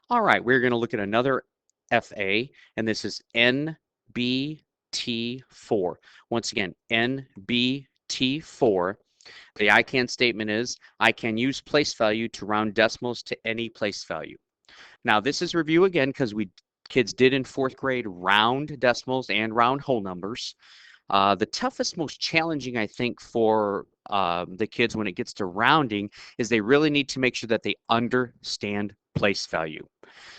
All right, we're going to look at another FA, and this is NBT4. Once again, NBT4. The I can statement is, I can use place value to round decimals to any place value. Now, this is review again because kids did in 4th grade round decimals and round whole numbers. The toughest, most challenging, I think, for the kids when it gets to rounding is they really need to make sure that they understand place value.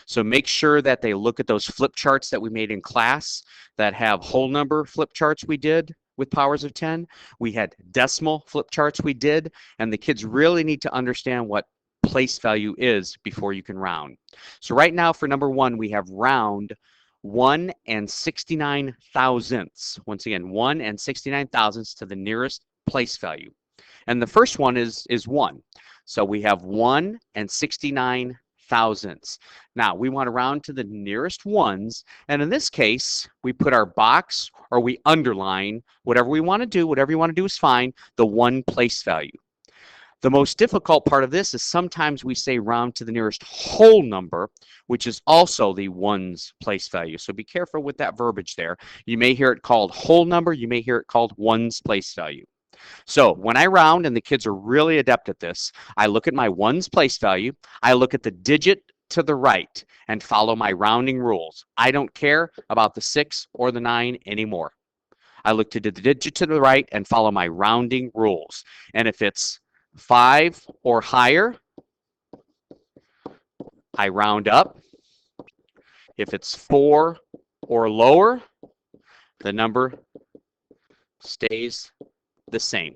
So make sure that they look at those flip charts that we made in class that have whole number flip charts we did with powers of 10. We had decimal flip charts we did, and the kids really need to understand what place value is before you can round. So right now for number 1, we have round 1 and 69 thousandths. Once again, 1 and 69 thousandths to the nearest place value. And the first one is 1. So we have 1 and 69 thousandths. Now we want to round to the nearest ones, and in this case we put our box or we underline whatever we want to do. Whatever you want to do is fine, the 1 place value. The most difficult part of this is sometimes we say round to the nearest whole number, which is also the 1's place value. So be careful with that verbiage there. You may hear it called whole number, you may hear it called 1's place value. So when I round, and the kids are really adept at this, I look at my 1's place value, I look at the digit to the right and follow my rounding rules. I don't care about the 6 or the 9 anymore. I look to the digit to the right and follow my rounding rules. And if it's 5 or higher, I round up. If it's 4 or lower, the number stays the same.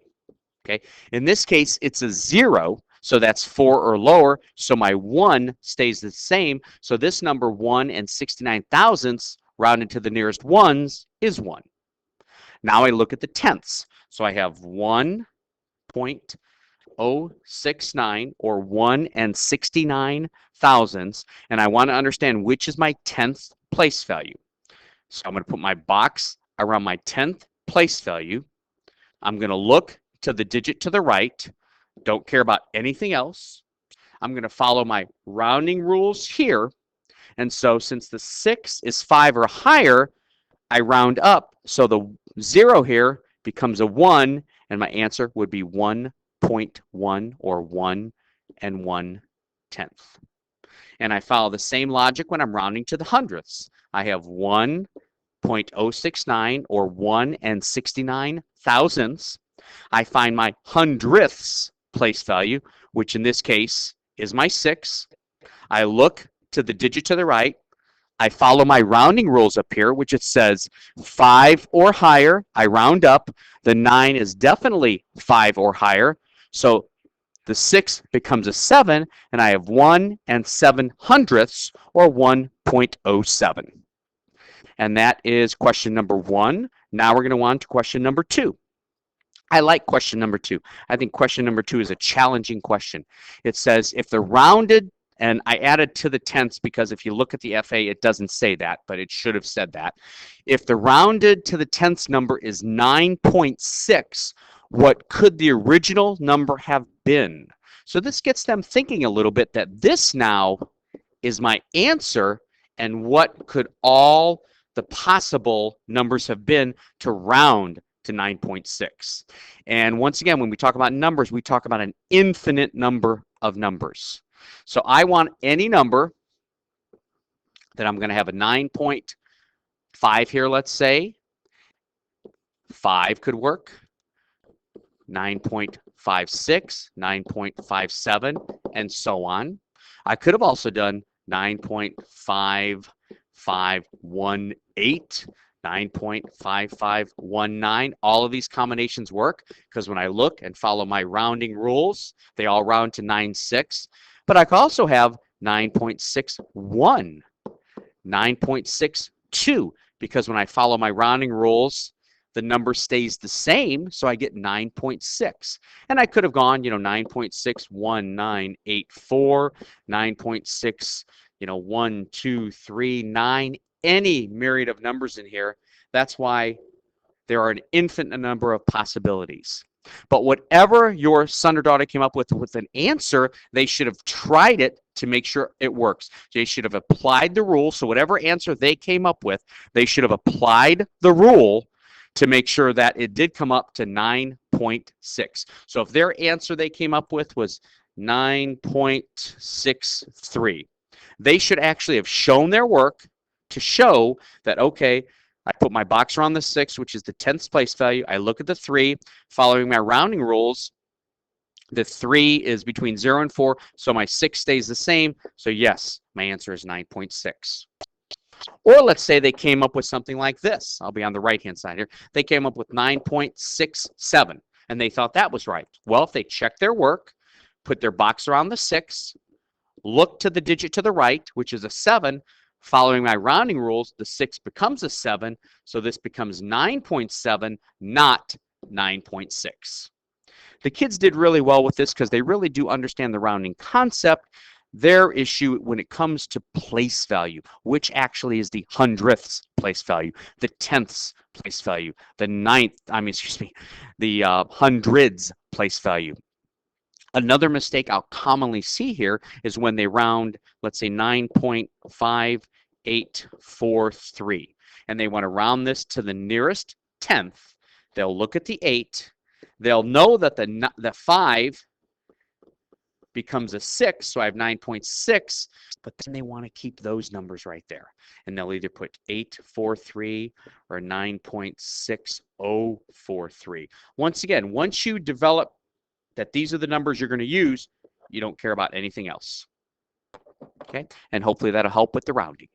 Okay. In this case, it's a 0, so that's 4 or lower, so my 1 stays the same. So this number 1 and 69 thousandths rounded to the nearest ones is 1. Now I look at the tenths. So I have 1.069 or 1 and 69 thousandths, and I want to understand which is my 10th place value. So I'm going to put my box around my 10th place value. I'm going to look to the digit to the right. Don't care about anything else. I'm going to follow my rounding rules here. And so since the 6 is 5 or higher, I round up. So the 0 here becomes a 1, and my answer would be 1.1 or 1 and 1/10. And I follow the same logic when I'm rounding to the hundredths. I have 1.069 or 1 and 69 thousandths. I find my hundredths place value, which in this case is my 6. I look to the digit to the right. I follow my rounding rules up here, which it says 5 or higher. I round up. The 9 is definitely 5 or higher. So the 6 becomes a 7, and I have 1 and 7 hundredths, or 1.07. And that is question number 1. Now we're going to go on to question number 2. I like question number 2. I think question number 2 is a challenging question. It says if the rounded, and I added to the tenths because if you look at the FA, it doesn't say that, but it should have said that. If the rounded to the tenths number is 9.6, what could the original number have been? So this gets them thinking a little bit that this now is my answer, and what could all the possible numbers have been to round to 9.6. And once again, when we talk about numbers, we talk about an infinite number of numbers. So I want any number that I'm going to have a 9.5 here, let's say. 5 could work. 9.56, 9.57, and so on. I could have also done 9.5518, 9.5519. All of these combinations work because when I look and follow my rounding rules, they all round to 9.6. But I could also have 9.61, 9.62, because when I follow my rounding rules, the number stays the same, so I get 9.6. And I could have gone, 9.61984, 9.6, 1, 2, 3, 9, any myriad of numbers in here. That's why there are an infinite number of possibilities. But whatever your son or daughter came up with an answer, they should have tried it to make sure it works. They should have applied the rule. So whatever answer they came up with, they should have applied the rule to make sure that it did come up to 9.6. So if their answer they came up with was 9.63, they should actually have shown their work to show that, okay, I put my box around the 6, which is the 10th place value. I look at the 3. Following my rounding rules, the 3 is between 0 and 4, so my 6 stays the same. So yes, my answer is 9.6. Or let's say they came up with something like this. I'll be on the right-hand side here. They came up with 9.67, and they thought that was right. Well, if they check their work, put their box around the 6, look to the digit to the right, which is a 7, following my rounding rules, the 6 becomes a 7, so this becomes 9.7, not 9.6. The kids did really well with this because they really do understand the rounding concept. Their issue when it comes to place value, which actually is the 100th place value, the 10th place value, the 100s place value. Another mistake I'll commonly see here is when they round, let's say 9.5843, and they want to round this to the nearest 10th. They'll look at the 8. They'll know that the 5 becomes a 6, so I have 9.6, but then they want to keep those numbers right there. And they'll either put 843 or 9.6043. Once again, once you develop that these are the numbers you're going to use, you don't care about anything else. Okay, and hopefully that'll help with the rounding.